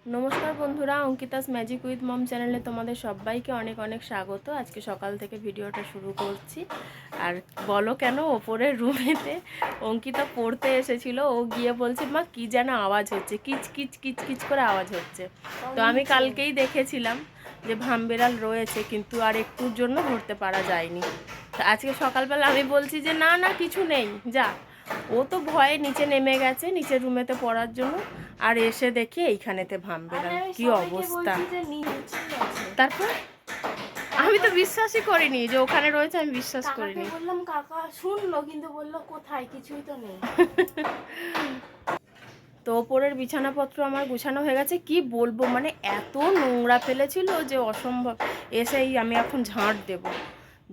নমস্কার বন্ধুরা, Ankita's magic with মম চ্যানেলে তোমাদের সবাইকে অনেক অনেক স্বাগত। আজকে সকাল থেকে ভিডিওটা শুরু করছি। আর বলো কেন, ওপরের রুমেতে অঙ্কিতা পড়তে এসেছিল, ও গিয়ে বলছে মা কি যেন আওয়াজ হচ্ছে, কিচ কিচ কিচ কিচ করে আওয়াজ হচ্ছে। তো আমি কালকেই দেখেছিলাম যে ভামবিড়াল রয়েছে, কিন্তু আর একটুর জন্য ধরতে পারা যায়নি। আজকে সকালবেলা আমি বলছি যে না না কিছু নেই, যা। ও তো ভয়ে নিচে নেমে গেছে নিচের রুমেতে পড়ার জন্য, আর এসে দেখি এইখানেতে ভামবিড়াল। কি অবস্থা! তারপর আমি তো বিশ্বাসই করিনি যে ওখানে রয়েছে, আমি বিশ্বাস করিনি। বললাম কাকা শুনলো, কিন্তু বললো কোথায়, কিছুই তো নেই। তো ওপরের বিছানাপত্র আমার গুছানো হয়ে গেছে। কি বলবো, মানে এত নোংরা ফেলেছিল যে অসম্ভব। এসেই আমি এখন ঝাঁট দেব।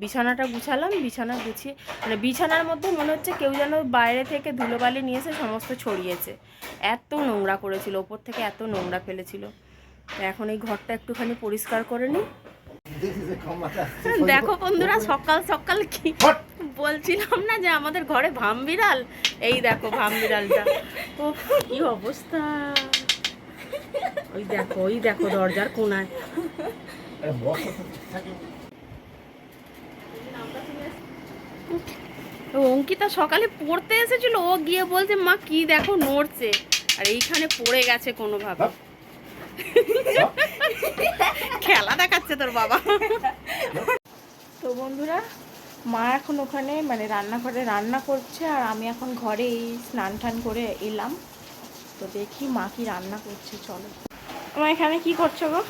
বিছানাটা গুছালাম, বিছানা গুছিয়ে মানে বিছানার মধ্যে মনে হচ্ছে কেউ যেন বাইরে থেকে ধুলোবালি নিয়ে এসে সমস্ত ছড়িয়েছে। এত নোংরা করেছিল, ওপর থেকে এত নোংরা ফেলেছিল। এখন এই ঘরটা একটুখানি পরিষ্কার করে নিই। দেখো বন্ধুরা, সকাল সকাল কি বলছিলাম না যে আমাদের ঘরে ভামবিড়াল, এই দেখো ভামবিড়ালটা। ও কি অবস্থা! ওই দেখো দরজার কোনায়। অঙ্কিতা সকালে পড়তে এসেছিল, ও গিয়ে বলছে মা কি দেখো নড়ছে, আর এইখানে পড়ে গেছে কোনোভাবে। খেলা দেখাচ্ছে তোর বাবা। তো বন্ধুরা, মা এখন ওখানে মানে রান্নাঘরে রান্না করছে, আর আমি এখন ঘরে এই স্নান টান করে এলাম। তো দেখি মা কি রান্না করছে, চলো। আমার এখানে কি করছো গো?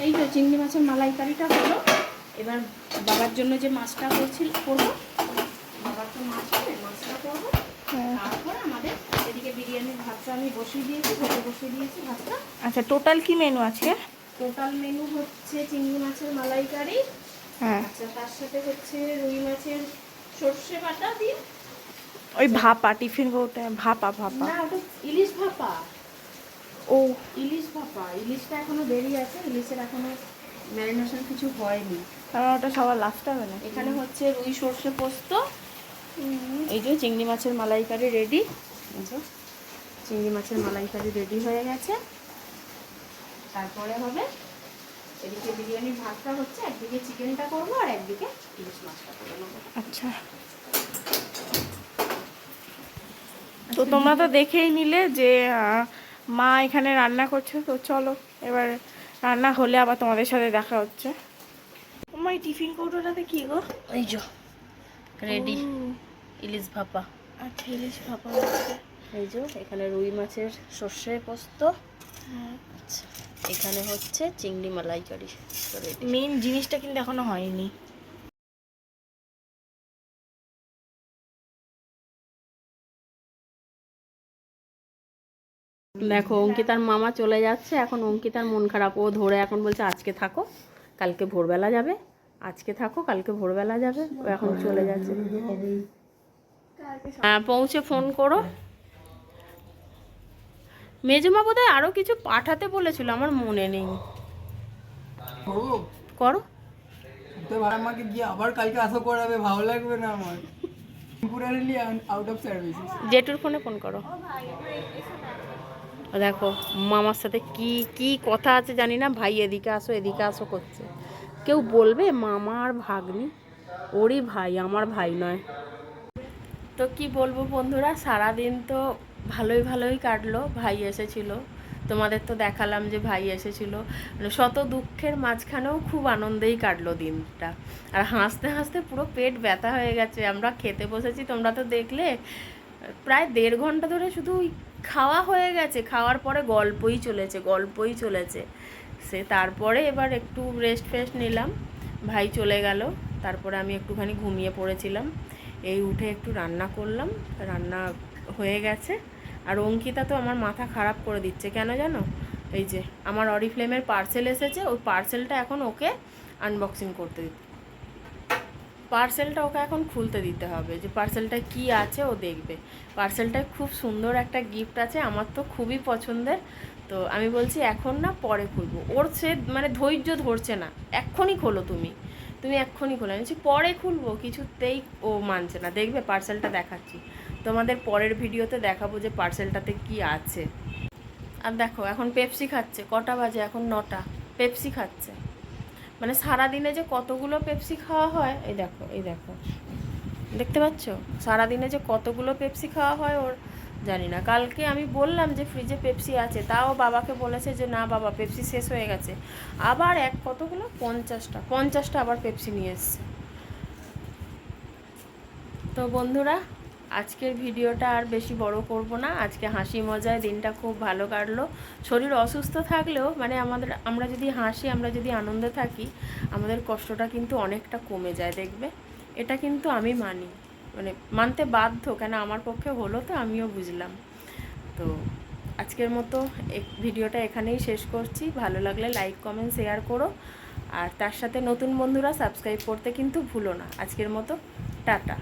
এই তো চিংড়ি মাছের মালাইকারিটা হলো। এবার বাবার জন্য যে মাছটা করবো, বাবার তো মাছ হবে, মাছটা করবো। তারপর আমাদের এদিকে বিরিয়ানির ভাতটা আমি বসিয়ে দিয়েছি, ভাতটা। আচ্ছা, টোটাল কি মেনু আছে? টোটাল মেনু হচ্ছে চিংড়ি মাছের মালাইকারি। হ্যাঁ, আচ্ছা, তার সাথে হচ্ছে রুই মাছের সর্ষে বাটা দিয়ে। ওই ভাপা টিফিন বলতে ভাপা না, ওটা ইলিশ ভাপা। ও ইলিশ ভাপা, ইলিশটা এখনো দেরি আছে, ইলিশের এখনো ম্যারিনেশন কিছু হয়নি। কারণ ওটা সবার লাস্টে হবে না। এখানে হচ্ছে রুই সর্ষে পোস্ত। এই যে চিংড়ি মাছের মালাইকারি রেডি। চিংড়ি মাছের মালাইকারি রেডি হয়ে গেছে। তারপরে হবে এদিকে বিরিয়ানির ভাতটা হচ্ছে, একদিকে চিকেনটা করবো আর একদিকে ইলিশ মাছটা করে নেবো। আচ্ছা, তো তোমরা তো দেখেই নিলে যে মা এখানে রান্না করছে। তো চলো এবার রান্না হলে আবার তোমাদের সাথে দেখা হচ্ছে। তোমার এই টিফিন কৌটোটাতে কি গো? এই যে রেডি ইলিশ ভাপা। আচ্ছা, ইলিশ ভাপা। এই যে এখানে রুই মাছের সর্ষে পোস্ত। আচ্ছা, এখানে হচ্ছে চিংড়ি মালাইকারি। মেন জিনিসটা কিন্তু এখনো হয়নি। দেখো অঙ্কিতার মামা চলে যাচ্ছে, এখন অঙ্কিতার মন খারাপ। ও ধরে এখন বলছে আজকে থাকো কালকে ভোরবেলা যাবে, আজকে থাকো কালকে ভোরবেলা যাবে। ও এখন চলে যাচ্ছে। হ্যাঁ, পৌঁছে ফোন করো। মেজমা বোধহয় আরও কিছু পাঠাতে বলেছিল, আমার মনে নেই। করো। আমাকে গিয়ে আবার কালকে আসা করাবে, ভালো লাগবে না আমার। Temporarily out of service. জেঠুর ফোনে ফোন করো। দেখো মামার সাথে কি কি কথা আছে জানি না, ভাই এদিকে আসো এদিকে আসো করছে। কেউ বলবে মামা আর ভাগ্নি, ওরই ভাই, আমার ভাই নয়। তো কি বলবো বন্ধুরা, সারাদিন তো ভালোই ভালোই কাটলো। ভাই এসেছিল, তোমাদের তো দেখালাম যে ভাই এসেছিল। মানে শত দুঃখের মাঝখানেও খুব আনন্দেই কাটলো দিনটা। আর হাসতে হাসতে পুরো পেট ব্যথা হয়ে গেছে। আমরা খেতে বসেছি, তোমরা তো দেখলে, প্রায় 1.5 ঘন্টা ধরে শুধু খাওয়া হয়ে গেছে। খাওয়ার পরে গল্পই চলেছে। সে তারপরে এবার একটু রেস্ট ফেস্ট নিলাম, ভাই চলে গেল। তারপরে আমি একটুখানি ঘুমিয়ে পড়েছিলাম। এই উঠে একটু রান্না করলাম, রান্না হয়ে গেছে। আর অঙ্কিতা তো আমার মাথা খারাপ করে দিচ্ছে, কেন জানো? এই যে আমার অরিফ্লেমের পার্সেল এসেছে, ওই পার্সেলটা এখন ওকে আনবক্সিং করতে দিতে, পার্সেলটা ওকে এখন খুলতে দিতে হবে, যে পার্সেলটায় কি আছে ও দেখবে। পার্সেলটায় খুব সুন্দর একটা গিফট আছে, আমার তো খুবই পছন্দের। তো আমি বলছি এখন না, পরে খুলবো। ওর সে মানে ধৈর্য ধরছে না, এক্ষুনি খোলো তুমি এক্ষুনি খোলো। আমি বলছি পরে খুলবো, কিছুতেই ও মানছে না। দেখবে পার্সেলটা দেখাচ্ছি তোমাদের, পরের ভিডিওতে দেখাবো যে পার্সেলটাতে কি আছে। আর দেখো এখন পেপসি খাচ্ছে, কটা বাজে এখন 9টা, পেপসি খাচ্ছে। মানে সারাদিনে যে কতগুলো পেপসি খাওয়া হয়, এই দেখো এই দেখো, দেখতে পাচ্ছ সারাদিনে যে কতগুলো পেপসি খাওয়া হয় ওর জানি না। কালকে আমি বললাম যে ফ্রিজে পেপসি আছে, তাও বাবাকে বলেছে যে না বাবা পেপসি শেষ হয়ে গেছে। আবার কতগুলো 50টা আবার পেপসি নিয়ে এসছে। তো বন্ধুরা, আজকের ভিডিওটা আর বেশি বড় করব না। আজকে হাসি মজায় দিনটা খুব ভালো কাটলো। শরীর অসুস্থ থাকলেও মানে আমরা যদি হাসি, আমরা যদি আনন্দে থাকি, আমাদের কষ্টটা কিন্তু অনেকটা কমে যায় দেখবে। এটা কিন্তু আমি মানি, মানে মানতে বাধ্য, কেন আমার পক্ষে হলো তো আমিও বুঝলাম। তো আজকের মতো ভিডিওটা এখানেই শেষ করছি। ভালো লাগলে লাইক কমেন্ট শেয়ার করো, আর তার সাথে নতুন বন্ধুরা সাবস্ক্রাইব করতে কিন্তু ভুলো না। আজকের মতো টাটা।